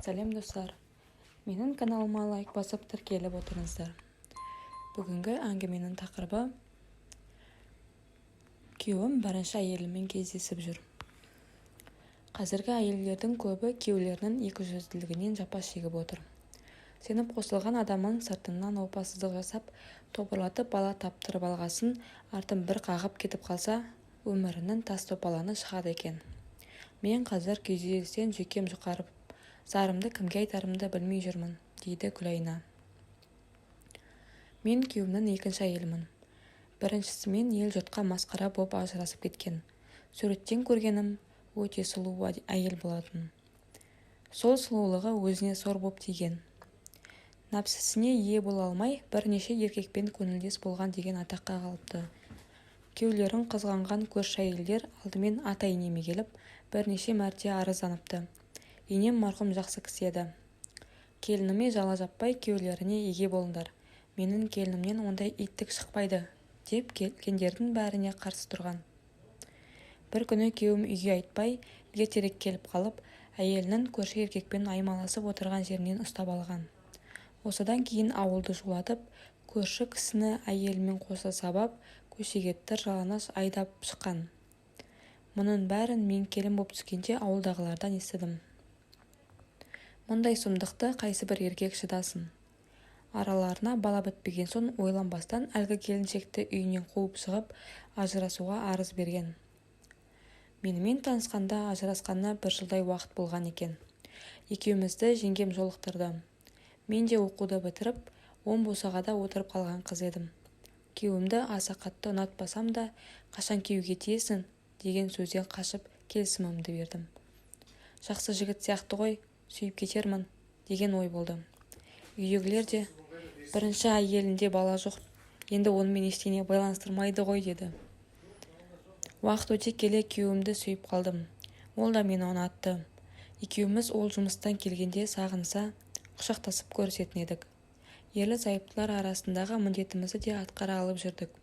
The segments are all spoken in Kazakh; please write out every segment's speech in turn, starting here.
Сәлем достар, менің каналыма лайк басып тіркеліп отырыңыздар. Бүгінгі әңгіменің тақырыбы күйеуім бірінші әйелімен кездесіп жүр. Қазіргі әйелдердің көбі күйеулерінің екіжүзділігінен жапа шегіп отыр. Сеніп қосылған адамын сыртынан опасыздық жасап, тобырлатып бала таптырып алғасын, артын бір қағып кетіп қалса, өмірінің тас топаланы шығады екен. Мен қазір күйзелістен жүйкем жұқарып, зарымды кімге айтарымды білмей жүрмін, дейді Күлайна. Мен күйеуімнің екінші әйелімін. Біріншісімен ел-жұртқа масқара боп ажырасып кеткен. Суреттен көргенім өте сұлу әйел болатын. Сол сұлулығы өзіне сор боп тиген. Нәпсісіне ие бола алмай, бірнеше еркекпен көңілдес болған деген атаққа қалыпты. Күйеулерін қызғанған көрші әйелдер алдымен ата-енеме келіп, бірнеше мәрте арызданыпты. Енем марқұм жақсы кісі еді. Келініме жала жаппай күйеулеріне еге болыңдар. Менің келінімнен ондай иттік шықпайды, деп келгендердің бәріне қарсы тұрған. Бір күні күйеуім үйге айтпай, ертерек келіп қалып, әйелінің көрші еркекпен аймаласып отырған жерінен ұстап алған. Осыдан кейін ауылды шулатып, көрші кісіні әйелімен қоса сабап, көшеге тыр жалаңаш айдап шыққан. Мұның бәрін мен келін боп түскенде ауылдағылардан естідім. Мұндай сұмдықты қайсы бір еркек шыдасын. Араларына бала бітпеген соң ойланбастан әлгі келіншекті үйінен қуып шығып, ажырасуға арыз берген. Менімен танысқанда ажырасқанына 1 жылдай уақыт болған екен. Екеумізді жеңгем жолықтырды. Мен де оқуды бітіріп, босағада отырып қалған қыз едім. Күйеуімді аса қатты ұнатпасам да, қашан күйеуге тиесің деген сөзден қашып келісімімді бердім. Жақсы жігіт сияқты ғой, сүйіп кетермін деген ой болды. Үйдегілер де бірінші әйелінде бала жоқ, енді онымен ештеңе байланыстырмайды ғой деді. Уақыт өте келе күйеуімді сүйіп қалдым. Ол да мені ұнатты. Екеуміз ол жұмыстан келгенде сағынса, құшақтасып көрісетін едік. Ерлі-зайыптылар арасындағы міндетімізді де атқара алып жүрдік.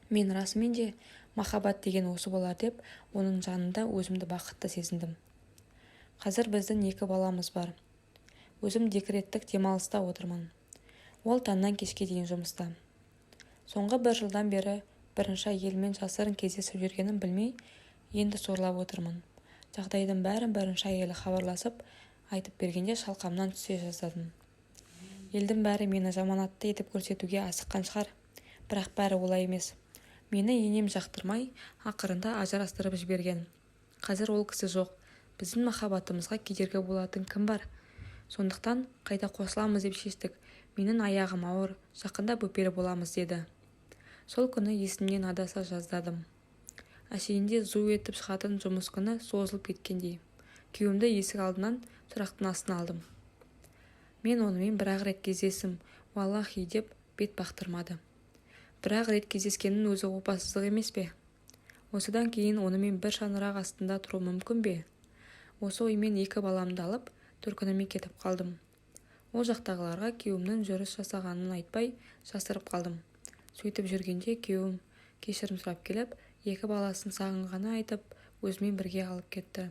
Мен расымен де махаббат деген осы болар деп, оның жанында өзімді бақытты сезіндім. Қазір біздің 2 баламыз бар. Өзім декреттік демалыста отырмын. Ол таңнан кешке дейін жұмыста. Соңғы 1 жылдан бері бірінші әйелмен жасырын кездесіп жүргенін білмей, енді сорлап отырмын. Жағдайдың бәрін бірінші әйелі хабарласып, айтып бергенде шалқамнан түсе жаздадым. Елдің бәрі мені жаманатты етіп көрсетуге асыққан шығар, бірақ бәрі олай емес. Мені енем жақтырмай, ақырында ажырастырып жіберген. Қазір ол кісі жоқ. Біздің махаббатымызға кедергі болатын кім бар? Сондықтан қайта қосыламыз деп шештік. Менің аяғым ауыр, жақында бөпелі боламыз деді. Сол күні есімнен адаса жаздадым. Әшейінде зу етіп шығатын жұмыс күні созылып кеткендей. Күйеуімді есік алдынан тұрақтың астына алдым. Мен онымен бір-ақ рет кездестім, валлахи деп бет бақтырмады. Бір-ақ рет кездескеннің өзі опасыздық емес пе? Осыдан кейін онымен бір шаңырақ астында тұру мүмкін бе? Осы оймен 2 баламды алып, төркініме кетіп қалдым. Ол жақтағыларға күйеуімнің жүріс жасағанын айтпай, жасырып қалдым. Сөйтіп жүргенде күйеуім кешірім сұрап келіп, 2 баласын сағынғаны айтып, өзімен бірге алып кетті.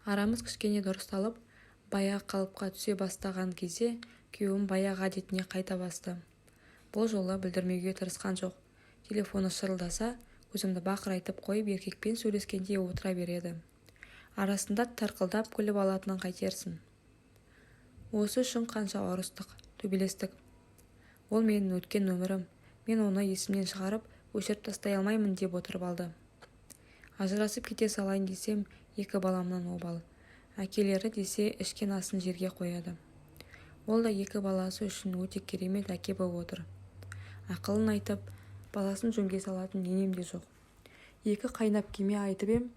Арамыз кішкене дұрысталып, баяғы қалыпқа түсе бастаған кезде күйеуім баяғы әдетіне қайта басты. Бұл жолы білдірмеуге тырысқан жоқ. Телефоны шырылдаса, өзімді бақырайтып қойып еркекпен сөйлескенде отыра береді. Арасында тарқылдап күліп алатынын қайтерсің. Осы үшін қанша ұрыстық, төбелестік. Ол менің өткен өмірім. Мен оны есімнен шығарып, өшіріп тастай алмаймын деп отырып алды. Ажырасып кете салайын десем, 2 баламнан обал. Әкелері десе ішкен асын жерге қояды. Ол да 2 баласы үшін өте керемет әке болып отыр. Ақылын айтып, баласын жөнге салатын енем де жоқ. 2 қайнап кеме айтып ем,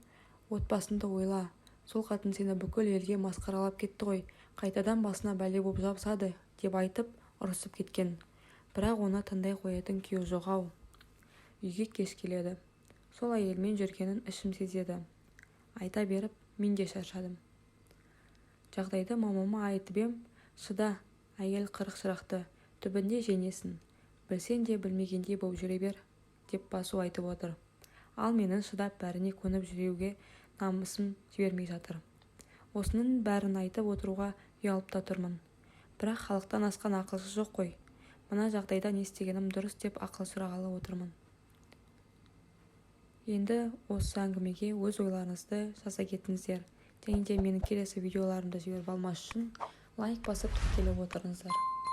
отбасынды ойла. Сол қатын сені бүкіл елге масқаралап кетті ғой, қайтадан басына бәле боп жабысады деп айтып, ұрысып кеткен. Бірақ оны тыңдай қоятын күйеу жоқ-ау. Үйге кеш келеді. Сол әйелмен жүргенін ішім сезеді. Айта беріп, мен де шаршадым. Жағдайды мамама айтып ем, шыда, әйел 40 шырақты, түбінде жеңесін. Білсен де білмегендей боп жүре бер, деп басу айтып отыр. Ал менің шыдап бәріне көніп жүруге намысым жібермей жатыр. осының бәрін айтып отыруға ұялып та тұрмын. Бірақ халықтан асқан ақылшы жоқ қой. Мына жағдайда не істегенім дұрыс деп ақыл сұрағалы отырмын. Енді осы әңгімеге өз ойларыңызды жаза кетіңіздер. Және де менің келесі видеоларымды жіберіп алмас үшін лайк басып тіркеліп отырыңыздар.